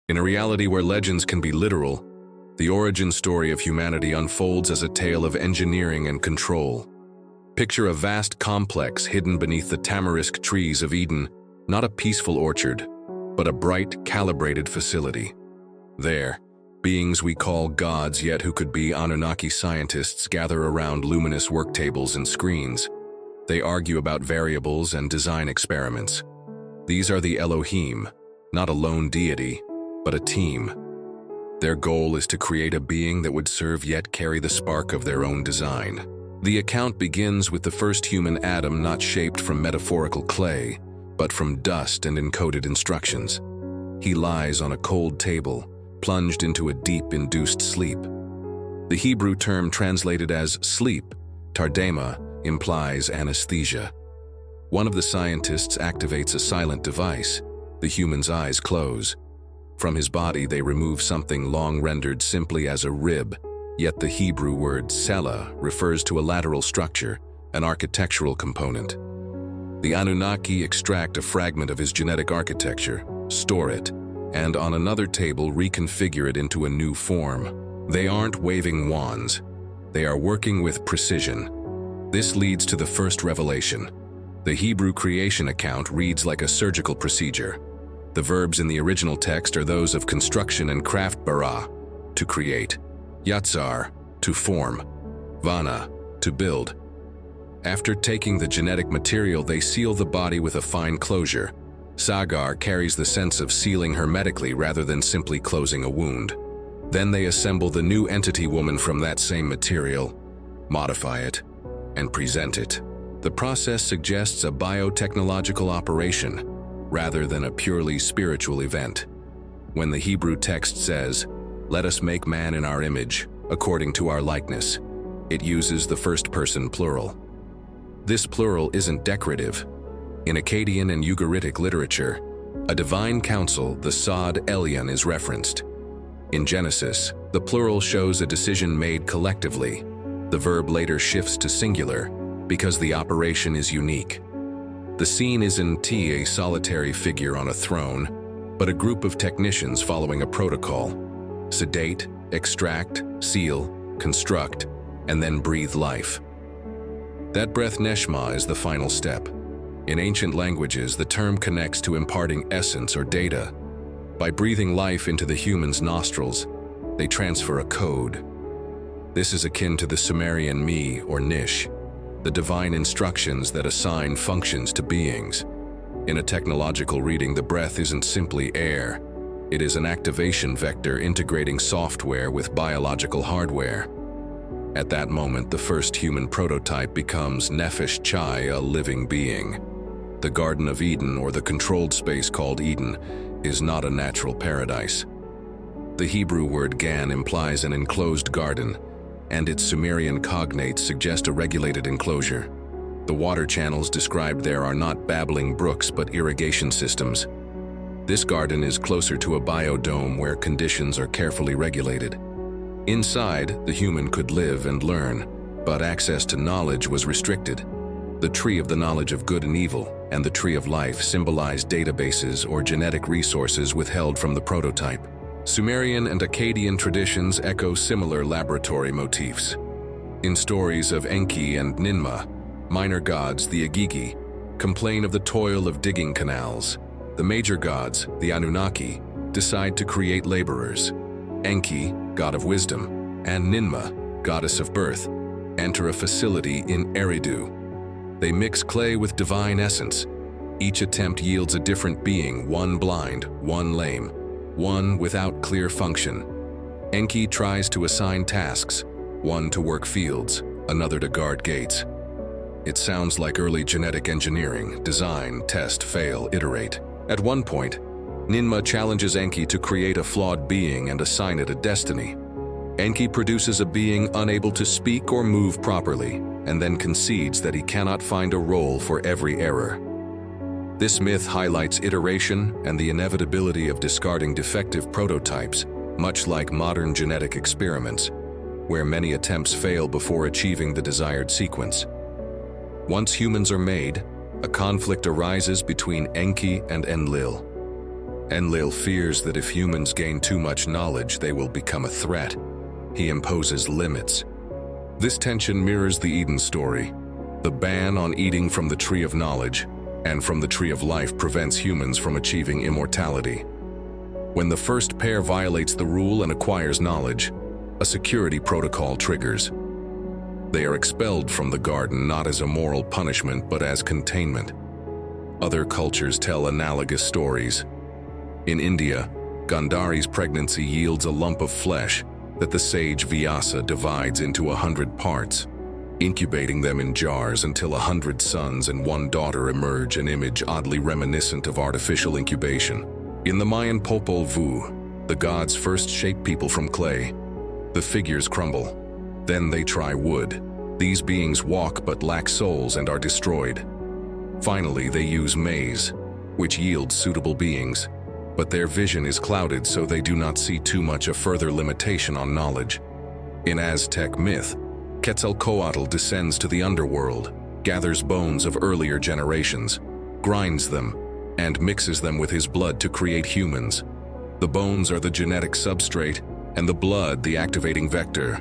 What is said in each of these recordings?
In a reality where legends can be literal, the origin story of humanity unfolds as a tale of engineering and control. Picture a vast complex hidden beneath the tamarisk trees of Eden, not a peaceful orchard, but a bright, calibrated facility. There, beings we call gods yet who could be Anunnaki scientists gather around luminous work tables and screens. They argue about variables and design experiments. These are the Elohim, not a lone deity, but a team. Their goal is to create a being that would serve yet carry the spark of their own design. The account begins with the first human Adam not shaped from metaphorical clay, but from dust and encoded instructions. He lies on a cold table, plunged into a deep induced sleep. The Hebrew term translated as sleep, tardema, implies anesthesia. One of the scientists activates a silent device. The human's eyes close. From his body they remove something long rendered simply as a rib, yet the Hebrew word sela refers to a lateral structure, an architectural component. The Anunnaki extract a fragment of his genetic architecture, store it, and on another table reconfigure it into a new form. They aren't waving wands. They are working with precision. This leads to the first revelation. The Hebrew creation account reads like a surgical procedure. The verbs in the original text are those of construction and craft: bara, to create; yatsar, to form; vana, to build. After taking the genetic material, they seal the body with a fine closure. Sagar carries the sense of sealing hermetically rather than simply closing a wound. Then they assemble the new entity woman from that same material, modify it, and present it. The process suggests a biotechnological operation, rather than a purely spiritual event. When the Hebrew text says, "Let us make man in our image, according to our likeness," it uses the first-person plural. This plural isn't decorative. In Akkadian and Ugaritic literature, a divine council, the Sod Elyon, is referenced. In Genesis, the plural shows a decision made collectively. The verb later shifts to singular because the operation is unique. The scene isn't a solitary figure on a throne, but a group of technicians following a protocol. Sedate, extract, seal, construct, and then breathe life. That breath neshma is the final step. In ancient languages, the term connects to imparting essence or data. By breathing life into the human's nostrils, they transfer a code. This is akin to the Sumerian mi or nish, the divine instructions that assign functions to beings. In a technological reading, the breath isn't simply air. It is an activation vector integrating software with biological hardware. At that moment, the first human prototype becomes Nefesh Chai, a living being. The Garden of Eden, or the controlled space called Eden, is not a natural paradise. The Hebrew word gan implies an enclosed garden, and its Sumerian cognates suggest a regulated enclosure. The water channels described there are not babbling brooks but irrigation systems. This garden is closer to a biodome where conditions are carefully regulated. Inside, the human could live and learn, but access to knowledge was restricted. The tree of the knowledge of good and evil and the tree of life symbolized databases or genetic resources withheld from the prototype. Sumerian and Akkadian traditions echo similar laboratory motifs. In stories of Enki and Ninmah, minor gods, the Agigi, complain of the toil of digging canals. The major gods, the Anunnaki, decide to create laborers. Enki, god of wisdom, and Ninmah, goddess of birth, enter a facility in Eridu. They mix clay with divine essence. Each attempt yields a different being, one blind, one lame, one without clear function. Enki tries to assign tasks, one to work fields, another to guard gates. It sounds like early genetic engineering: design, test, fail, iterate. At one point, Ninmah challenges Enki to create a flawed being and assign it a destiny. Enki produces a being unable to speak or move properly, and then concedes that he cannot find a role for every error. This myth highlights iteration and the inevitability of discarding defective prototypes, much like modern genetic experiments, where many attempts fail before achieving the desired sequence. Once humans are made, a conflict arises between Enki and Enlil. Enlil fears that if humans gain too much knowledge, they will become a threat. He imposes limits. This tension mirrors the Eden story. The ban on eating from the tree of knowledge and from the tree of life prevents humans from achieving immortality. When the first pair violates the rule and acquires knowledge, a security protocol triggers. They are expelled from the garden not as a moral punishment but as containment. Other cultures tell analogous stories. In India, Gandhari's pregnancy yields a lump of flesh that the sage Vyasa divides into 100 parts, incubating them in jars until 100 sons and 1 daughter emerge, an image oddly reminiscent of artificial incubation. In the Mayan Popol Vuh, the gods first shape people from clay. The figures crumble. Then they try wood. These beings walk but lack souls and are destroyed. Finally, they use maize, which yields suitable beings, but their vision is clouded so they do not see too much a further limitation on knowledge. In Aztec myth, Quetzalcoatl descends to the underworld, gathers bones of earlier generations, grinds them, and mixes them with his blood to create humans. The bones are the genetic substrate, and the blood the activating vector.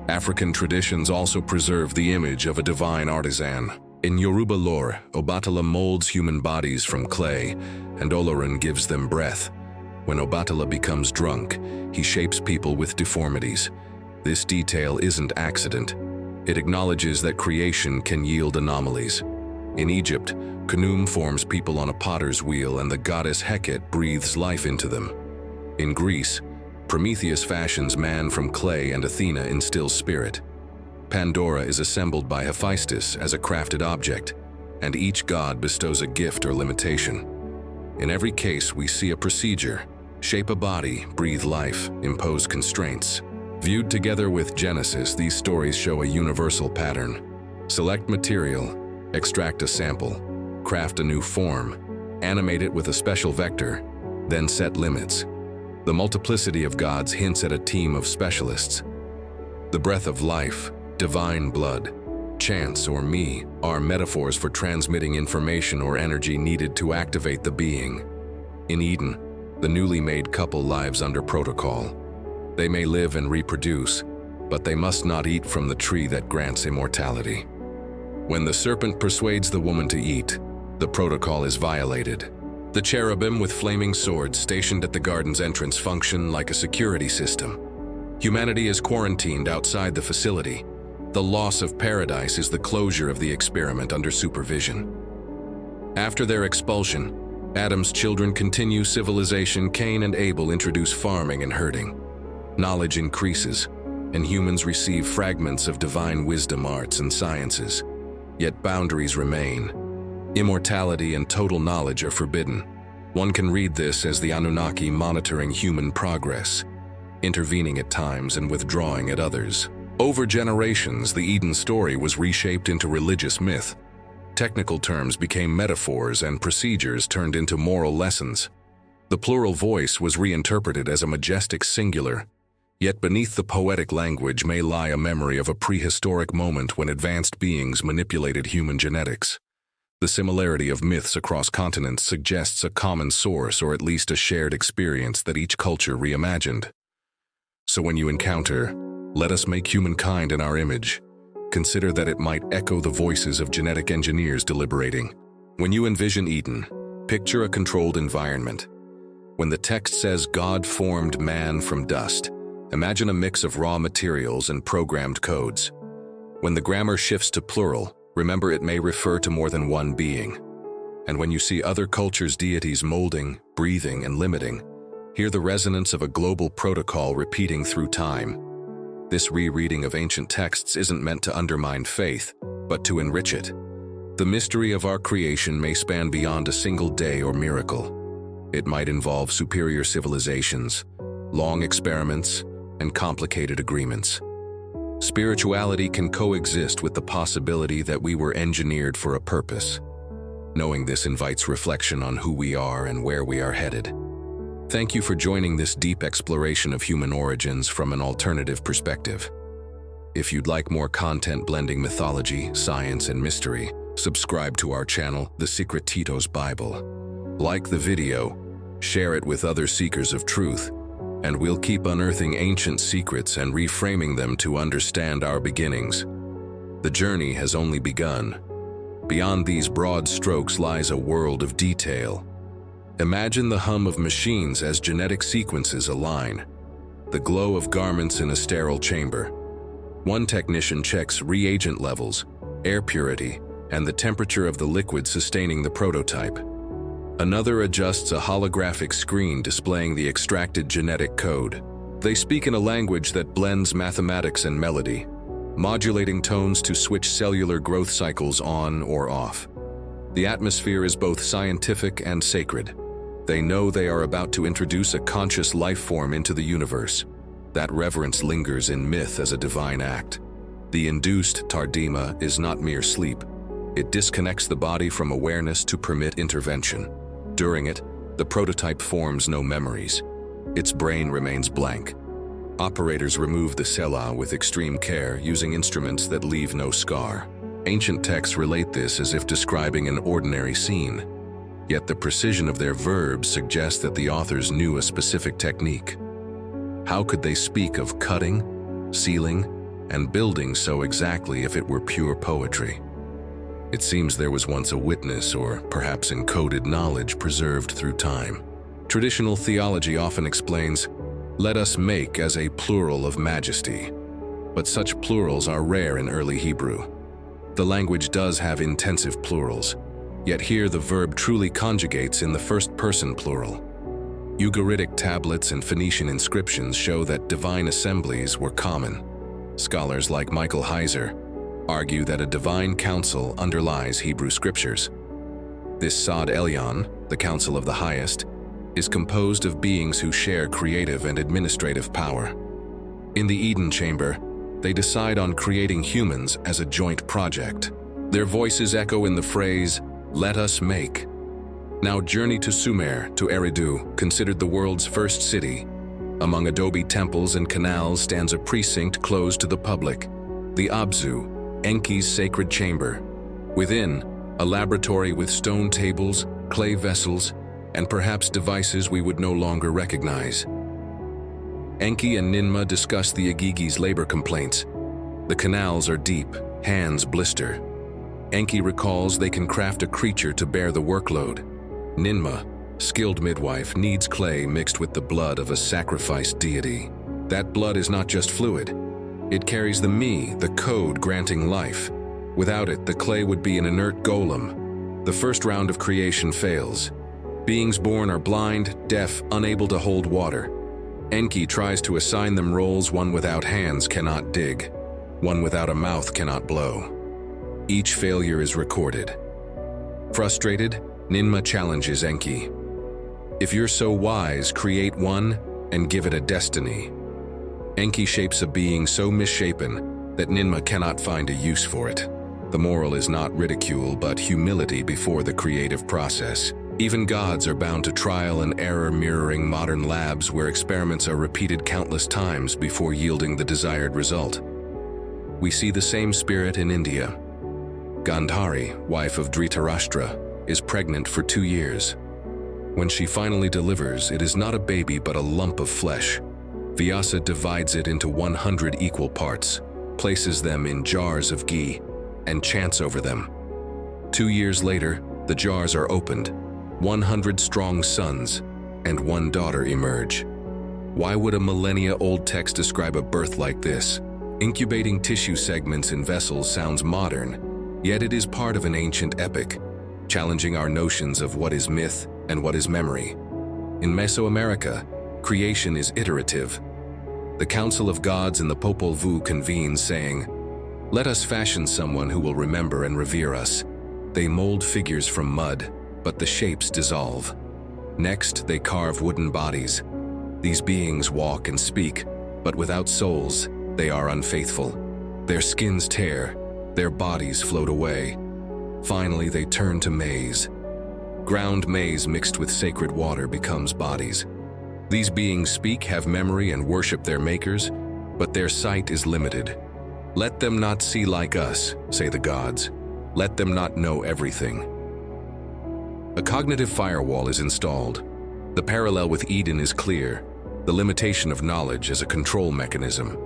African traditions also preserve the image of a divine artisan. In Yoruba lore, Obatala molds human bodies from clay, and Oloran gives them breath. When Obatala becomes drunk, he shapes people with deformities. This detail isn't accident. It acknowledges that creation can yield anomalies. In Egypt, Khnum forms people on a potter's wheel and the goddess Hecate breathes life into them. In Greece, Prometheus fashions man from clay and Athena instills spirit. Pandora is assembled by Hephaestus as a crafted object, and each god bestows a gift or limitation. In every case, we see a procedure: shape a body, breathe life, impose constraints. Viewed together with Genesis, these stories show a universal pattern. Select material, extract a sample, craft a new form, animate it with a special vector, then set limits. The multiplicity of gods hints at a team of specialists. The breath of life, divine blood, chance, or me are metaphors for transmitting information or energy needed to activate the being. In Eden, the newly made couple lives under protocol. They may live and reproduce, but they must not eat from the tree that grants immortality. When the serpent persuades the woman to eat, the protocol is violated. The cherubim with flaming swords stationed at the garden's entrance function like a security system. Humanity is quarantined outside the facility. The loss of paradise is the closure of the experiment under supervision. After their expulsion, Adam's children continue civilization. Cain and Abel introduce farming and herding. Knowledge increases, and humans receive fragments of divine wisdom, arts, and sciences. Yet boundaries remain. Immortality and total knowledge are forbidden. One can read this as the Anunnaki monitoring human progress, intervening at times and withdrawing at others. Over generations, the Eden story was reshaped into religious myth. Technical terms became metaphors and procedures turned into moral lessons. The plural voice was reinterpreted as a majestic singular. Yet beneath the poetic language may lie a memory of a prehistoric moment when advanced beings manipulated human genetics. The similarity of myths across continents suggests a common source or at least a shared experience that each culture reimagined. So when you encounter, "Let us make humankind in our image," consider that it might echo the voices of genetic engineers deliberating. When you envision Eden, picture a controlled environment. When the text says God formed man from dust, imagine a mix of raw materials and programmed codes. When the grammar shifts to plural, remember it may refer to more than one being. And when you see other cultures' deities molding, breathing, and limiting, hear the resonance of a global protocol repeating through time. This rereading of ancient texts isn't meant to undermine faith, but to enrich it. The mystery of our creation may span beyond a single day or miracle. It might involve superior civilizations, long experiments, and complicated agreements. Spirituality can coexist with the possibility that we were engineered for a purpose. Knowing this invites reflection on who we are and where we are headed. Thank you for joining this deep exploration of human origins from an alternative perspective. If you'd like more content blending mythology, science, and mystery, subscribe to our channel, The Secret Tito's Bible. Like the video, Share it with other seekers of truth, and we'll keep unearthing ancient secrets and reframing them to understand our beginnings. The journey has only begun. Beyond these broad strokes lies a world of detail. Imagine the hum of machines as genetic sequences align, the glow of garments in a sterile chamber. One technician checks reagent levels, air purity, and the temperature of the liquid sustaining the prototype. Another adjusts a holographic screen displaying the extracted genetic code. They speak in a language that blends mathematics and melody, modulating tones to switch cellular growth cycles on or off. The atmosphere is both scientific and sacred. They know they are about to introduce a conscious life form into the universe. That reverence lingers in myth as a divine act. The induced tardima is not mere sleep. It disconnects the body from awareness to permit intervention. During it, the prototype forms no memories. Its brain remains blank. Operators remove the cella with extreme care, using instruments that leave no scar. Ancient texts relate this as if describing an ordinary scene. Yet the precision of their verbs suggests that the authors knew a specific technique. How could they speak of cutting, sealing, and building so exactly if it were pure poetry? It seems there was once a witness, or perhaps encoded knowledge preserved through time. Traditional theology often explains, "Let us make" as a plural of majesty. But such plurals are rare in early Hebrew. The language does have intensive plurals, yet here the verb truly conjugates in the first-person plural. Ugaritic tablets and Phoenician inscriptions show that divine assemblies were common. Scholars like Michael Heiser argue that a divine council underlies Hebrew scriptures. This Sod Elyon, the Council of the Highest, is composed of beings who share creative and administrative power. In the Eden Chamber, they decide on creating humans as a joint project. Their voices echo in the phrase, "Let us make." Now journey to Sumer, to Eridu, considered the world's first city. Among adobe temples and canals stands a precinct closed to the public, the Abzu, Enki's sacred chamber. Within, a laboratory with stone tables, clay vessels, and perhaps devices we would no longer recognize. Enki and Ninmah discuss the Agigi's labor complaints. The canals are deep, hands blister. Enki recalls they can craft a creature to bear the workload. Ninmah, skilled midwife, needs clay mixed with the blood of a sacrificed deity. That blood is not just fluid. It carries the me, the code granting life. Without it, the clay would be an inert golem. The first round of creation fails. Beings born are blind, deaf, unable to hold water. Enki tries to assign them roles. One without hands cannot dig. One without a mouth cannot blow. Each failure is recorded. Frustrated, Ninmah challenges Enki. "If you're so wise, create one and give it a destiny." Enki shapes a being so misshapen that Ninmah cannot find a use for it. The moral is not ridicule, but humility before the creative process. Even gods are bound to trial and error, mirroring modern labs where experiments are repeated countless times before yielding the desired result. We see the same spirit in India. Gandhari, wife of Dhritarashtra, is pregnant for 2 years. When she finally delivers, it is not a baby but a lump of flesh. Vyasa divides it into 100 equal parts, places them in jars of ghee, and chants over them. 2 years later, the jars are opened. 100 strong sons and 1 daughter emerge. Why would a millennia-old text describe a birth like this? Incubating tissue segments in vessels sounds modern, yet it is part of an ancient epic, challenging our notions of what is myth and what is memory. In Mesoamerica, creation is iterative. The Council of Gods in the Popol Vuh convenes, saying, "Let us fashion someone who will remember and revere us." They mold figures from mud, but the shapes dissolve. Next, they carve wooden bodies. These beings walk and speak, but without souls, they are unfaithful. Their skins tear, their bodies float away. Finally, they turn to maize. Ground maize mixed with sacred water becomes bodies. These beings speak, have memory, and worship their makers, but their sight is limited. "Let them not see like us," say the gods. "Let them not know everything." A cognitive firewall is installed. The parallel with Eden is clear, the limitation of knowledge as a control mechanism.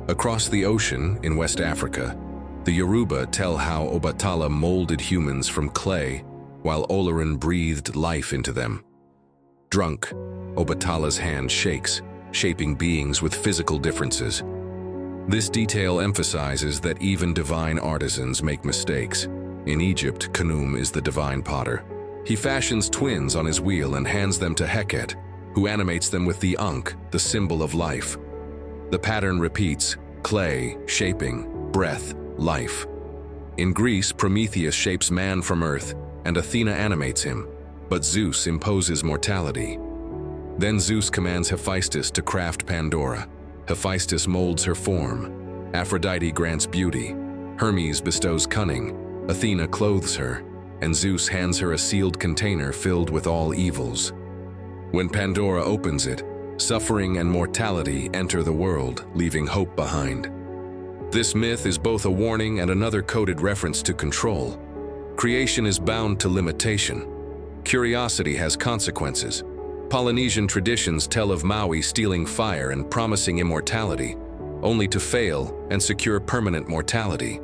Across the ocean, in West Africa, the Yoruba tell how Obatala molded humans from clay while Olorin breathed life into them. Drunk, Obatala's hand shakes, shaping beings with physical differences. This detail emphasizes that even divine artisans make mistakes. In Egypt, Khnum is the divine potter. He fashions twins on his wheel and hands them to Heket, who animates them with the Ankh, the symbol of life. The pattern repeats: clay, shaping, breath, life. In Greece, Prometheus shapes man from earth, and Athena animates him, but Zeus imposes mortality. Then Zeus commands Hephaestus to craft Pandora. Hephaestus molds her form. Aphrodite grants beauty. Hermes bestows cunning. Athena clothes her, and Zeus hands her a sealed container filled with all evils. When Pandora opens it, suffering and mortality enter the world, leaving hope behind. This myth is both a warning and another coded reference to control. Creation is bound to limitation. Curiosity has consequences. Polynesian traditions tell of Maui stealing fire and promising immortality, only to fail and secure permanent mortality.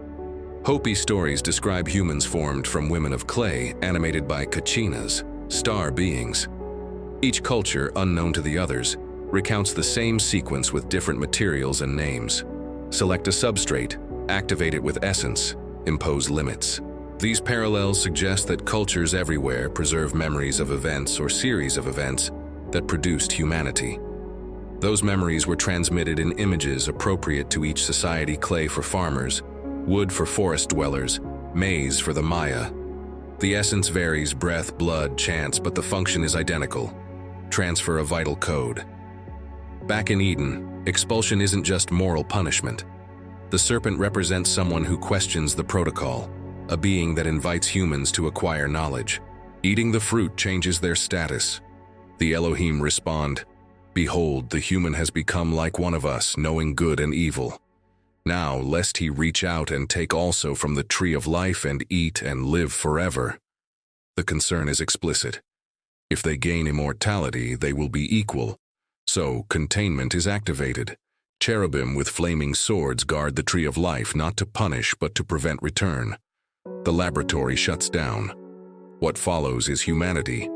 Hopi stories describe humans formed from women of clay, animated by kachinas, star beings. Each culture, unknown to the others, recounts the same sequence with different materials and names. Select a substrate, activate it with essence, impose limits. These parallels suggest that cultures everywhere preserve memories of events or series of events that produced humanity. Those memories were transmitted in images appropriate to each society: clay for farmers, wood for forest dwellers, maize for the Maya. The essence varies: breath, blood, chance, but the function is identical. Transfer a vital code. Back in Eden, expulsion isn't just moral punishment. The serpent represents someone who questions the protocol, a being that invites humans to acquire knowledge. Eating the fruit changes their status. The Elohim respond, "Behold, the human has become like one of us, knowing good and evil. Now, lest he reach out and take also from the tree of life and eat and live forever." The concern is explicit. If they gain immortality, they will be equal. So, containment is activated. Cherubim with flaming swords guard the tree of life, not to punish but to prevent return. The laboratory shuts down. What follows is humanity's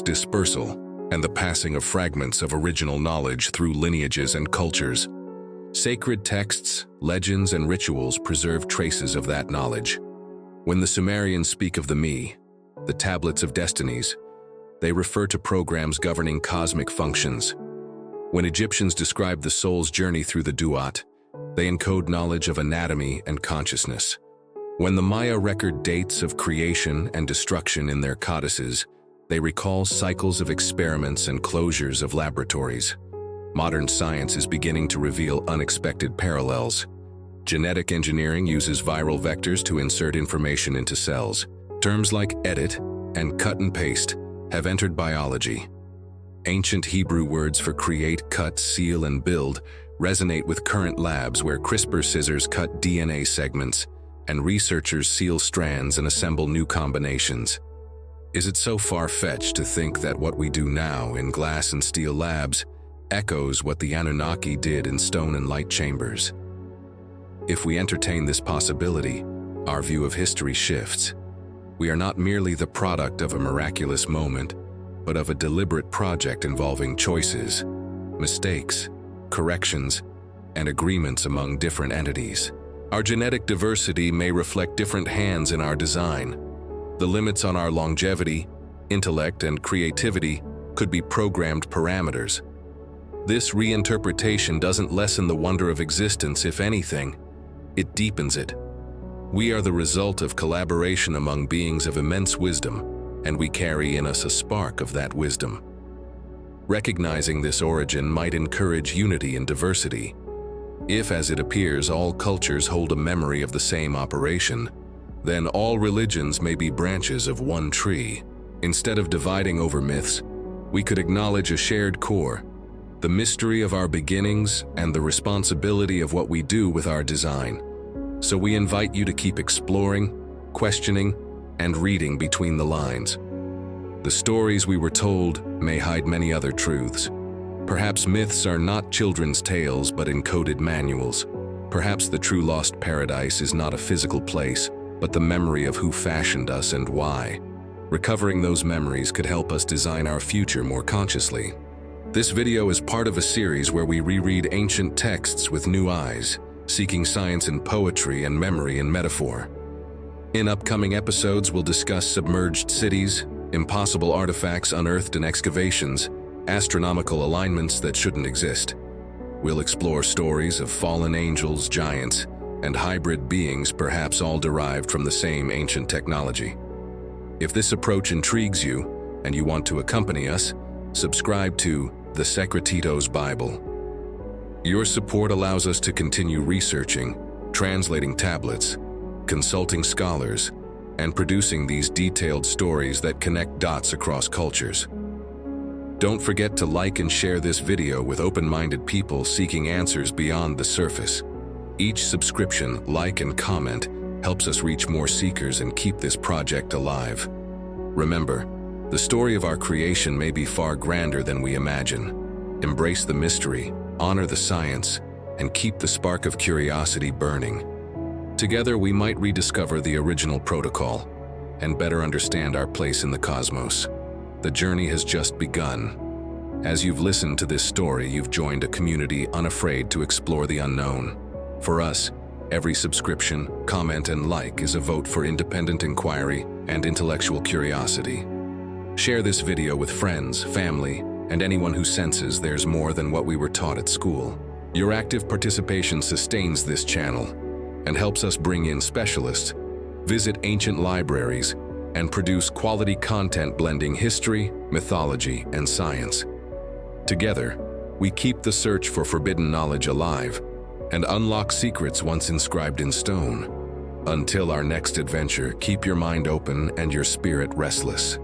dispersal and the passing of fragments of original knowledge through lineages and cultures. Sacred texts, legends, and rituals preserve traces of that knowledge. When the Sumerians speak of the Me, the tablets of destinies, they refer to programs governing cosmic functions. When Egyptians describe the soul's journey through the Duat, they encode knowledge of anatomy and consciousness. When the Maya record dates of creation and destruction in their codices, they recall cycles of experiments and closures of laboratories. Modern science is beginning to reveal unexpected parallels. Genetic engineering uses viral vectors to insert information into cells. Terms like edit and cut and paste have entered biology. Ancient Hebrew words for create, cut, seal, and build resonate with current labs where CRISPR scissors cut DNA segments and researchers seal strands and assemble new combinations. Is it so far-fetched to think that what we do now in glass and steel labs echoes what the Anunnaki did in stone and light chambers? If we entertain this possibility, our view of history shifts. We are not merely the product of a miraculous moment, but of a deliberate project involving choices, mistakes, corrections, and agreements among different entities. Our genetic diversity may reflect different hands in our design. The limits on our longevity, intellect, and creativity could be programmed parameters. This reinterpretation doesn't lessen the wonder of existence. If anything, it deepens it. We are the result of collaboration among beings of immense wisdom, and we carry in us a spark of that wisdom. Recognizing this origin might encourage unity in diversity. If, as it appears, all cultures hold a memory of the same operation, then all religions may be branches of one tree. Instead of dividing over myths, we could acknowledge a shared core, the mystery of our beginnings and the responsibility of what we do with our design. So we invite you to keep exploring, questioning, and reading between the lines. The stories we were told may hide many other truths. Perhaps myths are not children's tales but encoded manuals. Perhaps the true lost paradise is not a physical place, but the memory of who fashioned us and why. Recovering those memories could help us design our future more consciously. This video is part of a series where we reread ancient texts with new eyes, seeking science in poetry and memory in metaphor. In upcoming episodes, we'll discuss submerged cities, impossible artifacts unearthed in excavations, astronomical alignments that shouldn't exist. We'll explore stories of fallen angels, giants, and hybrid beings, perhaps all derived from the same ancient technology. If this approach intrigues you and you want to accompany us, subscribe to The Secretitos Bible. Your support allows us to continue researching, translating tablets, consulting scholars, and producing these detailed stories that connect dots across cultures. Don't forget to like and share this video with open-minded people seeking answers beyond the surface. Each subscription, like, and comment helps us reach more seekers and keep this project alive. Remember, the story of our creation may be far grander than we imagine. Embrace the mystery, honor the science, and keep the spark of curiosity burning. Together, we might rediscover the original protocol and better understand our place in the cosmos. The journey has just begun. As you've listened to this story, you've joined a community unafraid to explore the unknown. For us, every subscription, comment, and like is a vote for independent inquiry and intellectual curiosity. Share this video with friends, family, and anyone who senses there's more than what we were taught at school. Your active participation sustains this channel and helps us bring in specialists, visit ancient libraries, and produce quality content blending history, mythology, and science. Together, we keep the search for forbidden knowledge alive and unlock secrets once inscribed in stone. Until our next adventure, keep your mind open and your spirit restless.